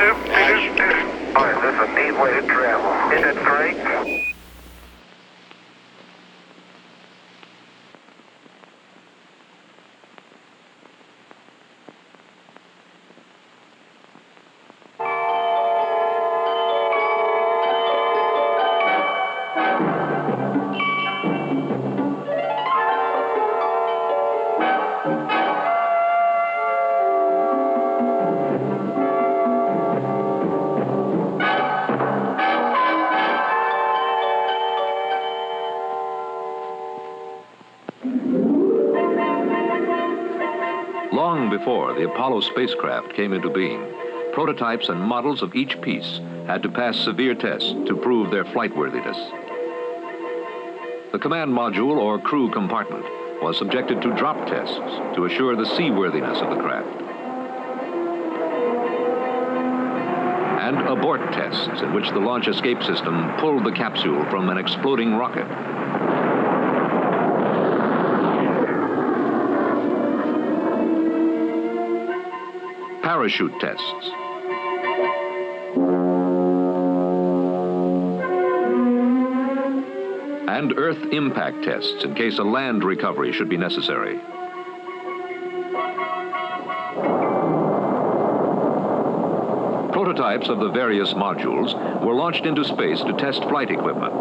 Alright, this is a neat way to travel. Isn't it great? Long before the Apollo spacecraft came into being, prototypes and models of each piece had to pass severe tests to prove their flightworthiness. The command module or crew compartment was subjected to drop tests to assure the seaworthiness of the craft. And abort tests in which the launch escape system pulled the capsule from an exploding rocket. Parachute tests. And Earth impact tests in case a land recovery should be necessary. Prototypes of the various modules were launched into space to test flight equipment.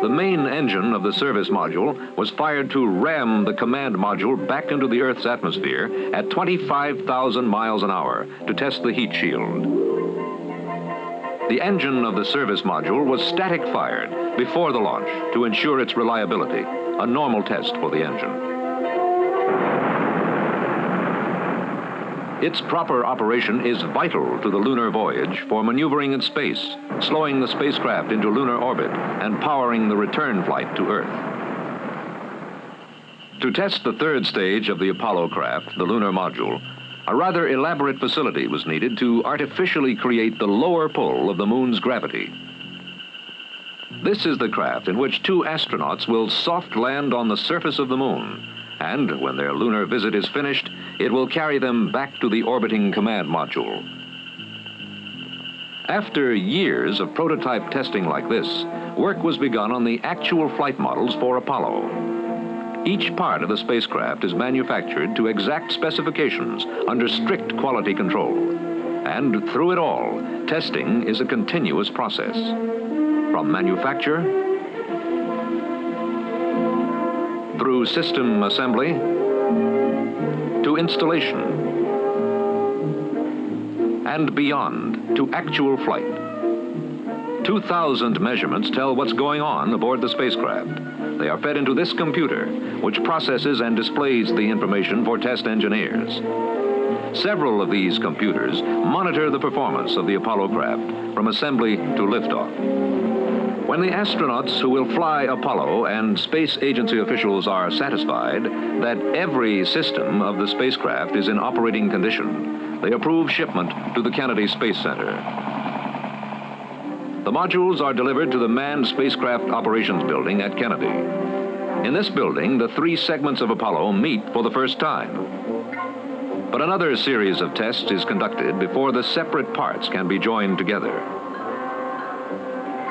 The main engine of the service module was fired to ram the command module back into the Earth's atmosphere at 25,000 miles an hour to test the heat shield. The engine of the service module was static fired before the launch to ensure its reliability, a normal test for the engine. Its proper operation is vital to the lunar voyage for maneuvering in space, slowing the spacecraft into lunar orbit, and powering the return flight to Earth. To test the third stage of the Apollo craft, the lunar module, a rather elaborate facility was needed to artificially create the lower pull of the moon's gravity. This is the craft in which two astronauts will soft land on the surface of the moon, and when their lunar visit is finished, it will carry them back to the orbiting command module. After years of prototype testing like this, work was begun on the actual flight models for Apollo. Each part of the spacecraft is manufactured to exact specifications under strict quality control. And through it all, testing is a continuous process. From manufacture, through system assembly, to installation, and beyond to actual flight. 2,000 measurements tell what's going on aboard the spacecraft. They are fed into this computer, which processes and displays the information for test engineers. Several of these computers monitor the performance of the Apollo craft from assembly to liftoff. When the astronauts who will fly Apollo and space agency officials are satisfied that every system of the spacecraft is in operating condition, they approve shipment to the Kennedy Space Center. The modules are delivered to the Manned Spacecraft Operations Building at Kennedy. In this building, the three segments of Apollo meet for the first time. But another series of tests is conducted before the separate parts can be joined together.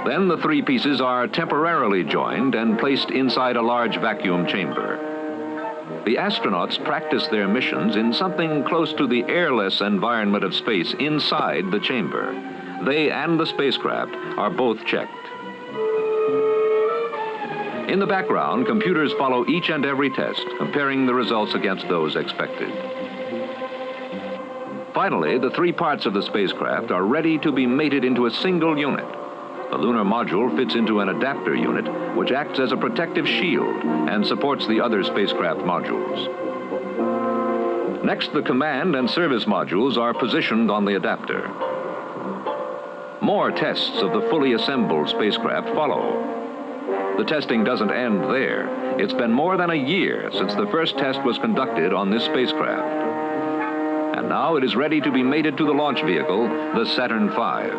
Then the three pieces are temporarily joined and placed inside a large vacuum chamber. The astronauts practice their missions in something close to the airless environment of space inside the chamber. They and the spacecraft are both checked. In the background, computers follow each and every test, comparing the results against those expected. Finally, the three parts of the spacecraft are ready to be mated into a single unit. The lunar module fits into an adapter unit, which acts as a protective shield and supports the other spacecraft modules. Next, the command and service modules are positioned on the adapter. More tests of the fully assembled spacecraft follow. The testing doesn't end there. It's been more than a year since the first test was conducted on this spacecraft. And now it is ready to be mated to the launch vehicle, the Saturn V.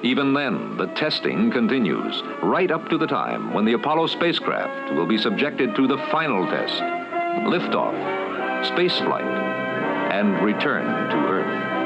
Even then, the testing continues, right up to the time when the Apollo spacecraft will be subjected to the final test, liftoff, spaceflight, and return to Earth.